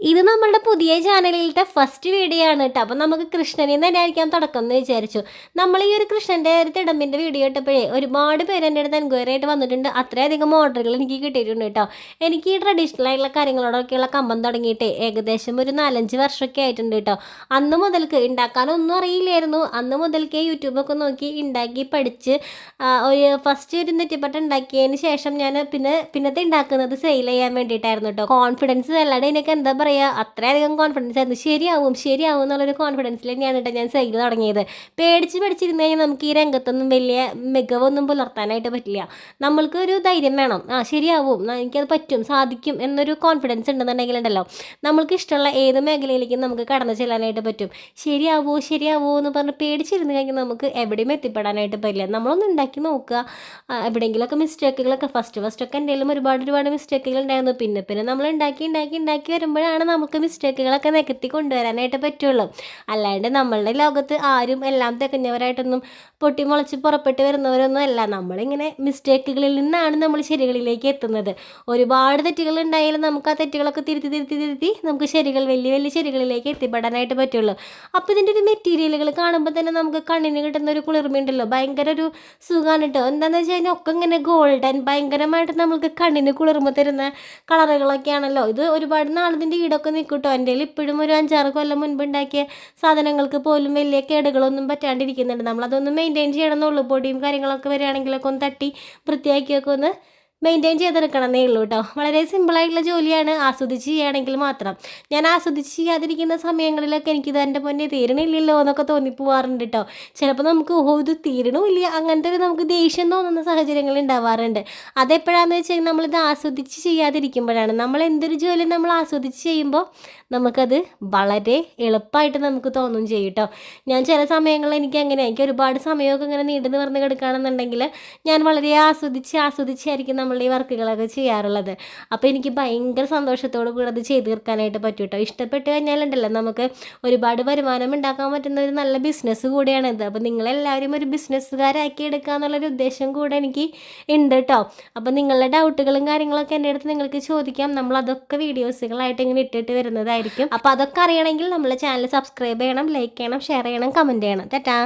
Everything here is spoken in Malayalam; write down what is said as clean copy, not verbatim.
ഇത് നമ്മളുടെ പുതിയ ചാനലിലത്തെ ഫസ്റ്റ് വീഡിയോ ആണ് കേട്ടോ. അപ്പം നമുക്ക് കൃഷ്ണനിൽ തന്നെ ആയിരിക്കാം തുടക്കം എന്ന് വിചാരിച്ചു. നമ്മൾ ഈ ഒരു കൃഷ്ണൻ്റെ ഒരു തിടമ്പിൻ്റെ വീഡിയോ ഇട്ടപ്പോഴേ ഒരുപാട് പേര് എൻ്റെ അടുത്ത് എൻക്വയറി ആയിട്ട് വന്നിട്ടുണ്ട്. അത്രയധികം ഓർഡറുകൾ എനിക്ക് കിട്ടിയിട്ടുണ്ട് കേട്ടോ. എനിക്ക് ഈ ട്രഡീഷണൽ ആയിട്ടുള്ള കാര്യങ്ങളോടൊക്കെയുള്ള കമ്പം തുടങ്ങിയിട്ട് ഏകദേശം ഒരു 4-5 വർഷമൊക്കെ ആയിട്ടുണ്ട് കേട്ടോ. അന്ന് മുതൽക്ക് ഉണ്ടാക്കാനൊന്നും അറിയില്ലായിരുന്നു. അന്ന് മുതൽക്കേ യൂട്യൂബൊക്കെ നോക്കി ഉണ്ടാക്കി പഠിച്ച് ഫസ്റ്റ് ഒരു നെറ്റിപ്പട്ട ഉണ്ടാക്കിയതിന് ശേഷം ഞാൻ പിന്നത്തെ ഉണ്ടാക്കുന്നത് സെയിൽ ചെയ്യാൻ വേണ്ടിയിട്ടായിരുന്നു കേട്ടോ. കോൺഫിഡൻസ് അല്ലാതെ എനിക്ക് എന്താ പറയുക, അത്രയധികം കോൺഫിഡൻസ് ആയിരുന്നു. ശരിയാവും എന്നുള്ളൊരു കോൺഫിഡൻസിൽ തന്നെയാണ് കേട്ടോ ഞാൻ സെയിൽ തുടങ്ങിയത്. പേടിച്ചിരുന്നു കഴിഞ്ഞാൽ നമുക്ക് ഈ രംഗത്തൊന്നും വലിയ മികവൊന്നും പുലർത്താനായിട്ട് പറ്റില്ല. നമ്മൾക്ക് ഒരു ധൈര്യം വേണം. ശരിയാവും, എനിക്കത് പറ്റും, സാധിക്കും എന്നൊരു കോൺഫിഡൻസ് ഉണ്ടെന്നുണ്ടെങ്കിൽ ഉണ്ടല്ലോ, നമ്മൾക്ക് ഇഷ്ടമുള്ള ഏത് മേഖലയിലേക്കും നമുക്ക് കടന്നു ചെല്ലാനായിട്ട് പറ്റും. ശരിയാവോ എന്ന് പറഞ്ഞ് പേടിച്ചിരുന്ന് കഴിഞ്ഞാൽ നമുക്ക് എവിടെയും എത്തിപ്പെടാനായിട്ട് പറ്റില്ല. നമ്മളൊന്ന് ഉണ്ടാക്കി നോക്കുക. എവിടെയെങ്കിലുമൊക്കെ മിസ്റ്റേക്കുകളൊക്കെ ഫസ്റ്റൊക്കെ എന്തെങ്കിലും ഒരുപാട് മിസ്റ്റേക്കുകൾ ഉണ്ടായിരുന്നു. പിന്നെ നമ്മൾ ഉണ്ടാക്കി വരുമ്പോഴാണ് നമുക്ക് മിസ്റ്റേക്കുകളൊക്കെ നികത്തി കൊണ്ടുവരാനായിട്ട് പറ്റുള്ളൂ. അല്ലാണ്ട് നമ്മളുടെ ലോകത്ത് ആരും എല്ലാം തികഞ്ഞവരായിട്ടൊന്നും പൊട്ടിമുളച്ച് പുറപ്പെട്ട് വരുന്നവരൊന്നും അല്ല. നമ്മളിങ്ങനെ മിസ്റ്റേക്കുകളിൽ നിന്നാണ് നമ്മൾ ശരികളിലേക്ക് എത്തുന്നത്. ഒരുപാട് തെറ്റുകൾ ഉണ്ടായാലും നമുക്ക് ആ തെറ്റുകളൊക്കെ തിരുത്തി നമുക്ക് വലിയ ശരികളിലേക്ക് എത്തിപ്പെടാനായിട്ട് പറ്റുള്ളൂ. അപ്പോൾ ഇതിൻ്റെ ഒരു മെറ്റീരിയലുകൾ കാണുമ്പോൾ തന്നെ നമുക്ക് കണ്ണിന് കിട്ടുന്ന ഒരു കുളിർമയുണ്ടല്ലോ, ഭയങ്കര ഒരു സുഖമാണ് കേട്ടോ. എന്താണെന്ന് വെച്ച് കഴിഞ്ഞാൽ ഒക്കെ ഇങ്ങനെ ഗോൾഡൻ ഭയങ്കരമായിട്ട് നമുക്ക് കണ്ണിന് കുളിർമ തരുന്ന കളറുകളൊക്കെയാണല്ലോ. ഇത് ഒരുപാട് നാളതിൻ്റെ ഈടൊക്കെ നിൽക്കും കേട്ടോ. എൻ്റെ ഇപ്പോഴും ഒരു 5-6 കൊല്ലം മുൻപ് ഉണ്ടാക്കിയ സാധനങ്ങൾക്ക് പോലും വലിയ കേടുകളൊന്നും പറ്റാണ്ടിരിക്കുന്നുണ്ട്. നമ്മളതൊന്ന് മെയിൻറ്റെയിൻ ചെയ്യണമെന്നുള്ളൂ. പൊടിയും കാര്യങ്ങളൊക്കെ വരികയാണെങ്കിലൊക്കെ ഒന്ന് തട്ടി വൃത്തിയാക്കിയൊക്കെ ഒന്ന് മെയിൻറ്റെയിൻ ചെയ്തെടുക്കണമെന്നേ ഉള്ളൂ കേട്ടോ. വളരെ സിമ്പിളായിട്ടുള്ള ജോലിയാണ്, ആസ്വദിച്ച് ചെയ്യുകയാണെങ്കിൽ മാത്രം. ഞാൻ ആസ്വദിച്ച് ചെയ്യാതിരിക്കുന്ന സമയങ്ങളിലൊക്കെ എനിക്കിത് എൻ്റെ പൊന്നെ തീരണില്ലല്ലോ എന്നൊക്കെ തോന്നിപ്പോവാറുണ്ട് കേട്ടോ. ചിലപ്പോൾ നമുക്ക് ഇത് തീരണമില്ല, അങ്ങനത്തെ ഒരു നമുക്ക് ദേഷ്യം തോന്നുന്ന സാഹചര്യങ്ങൾ ഉണ്ടാവാറുണ്ട്. അതെപ്പോഴാണെന്ന് വെച്ച് കഴിഞ്ഞാൽ നമ്മളിത് ആസ്വദിച്ച് ചെയ്യാതിരിക്കുമ്പോഴാണ്. നമ്മൾ എന്തൊരു ജോലി നമ്മൾ ആസ്വദിച്ച് ചെയ്യുമ്പോൾ നമുക്കത് വളരെ എളുപ്പമായിട്ട് നമുക്ക് തോന്നും ചെയ്യും കേട്ടോ. ഞാൻ ചില സമയങ്ങളിൽ എനിക്ക് ഒരുപാട് സമയമൊക്കെ ഇങ്ങനെ നീണ്ടു നിവർന്ന് കിടക്കുകയാണെന്നുണ്ടെങ്കിൽ ഞാൻ വളരെ ആസ്വദിച്ചായിരിക്കും നമ്മൾ ഈ വർക്കുകളൊക്കെ ചെയ്യാറുള്ളത്. അപ്പോൾ എനിക്ക് ഭയങ്കര സന്തോഷത്തോടു കൂടി അത് ചെയ്ത് തീർക്കാനായിട്ട് പറ്റും കേട്ടോ. ഇഷ്ടപ്പെട്ട് കഴിഞ്ഞാലുണ്ടല്ലോ നമുക്ക് ഒരുപാട് വരുമാനം ഉണ്ടാക്കാൻ പറ്റുന്ന ഒരു നല്ല ബിസിനസ് കൂടിയാണിത്. അപ്പോൾ നിങ്ങളെല്ലാവരും ഒരു ബിസിനസ്സുകാരാക്കി എടുക്കുക എന്നുള്ളൊരു ഉദ്ദേശം കൂടെ എനിക്ക് ഉണ്ട് കേട്ടോ. അപ്പോൾ നിങ്ങളുടെ ഡൗട്ടുകളും കാര്യങ്ങളൊക്കെ എൻ്റെ അടുത്ത് നിങ്ങൾക്ക് ചോദിക്കാം. നമ്മളതൊക്കെ വീഡിയോസുകളായിട്ട് ഇങ്ങനെ ഇട്ടിട്ട് വരുന്നതായിരിക്കും. അപ്പോൾ അതൊക്കെ അറിയണമെങ്കിൽ നമ്മളെ ചാനൽ സബ്സ്ക്രൈബ് ചെയ്യണം, ലൈക്ക് ചെയ്യണം, ഷെയർ ചെയ്യണം, കമൻറ്റ് ചെയ്യണം. ടാറ്റാ.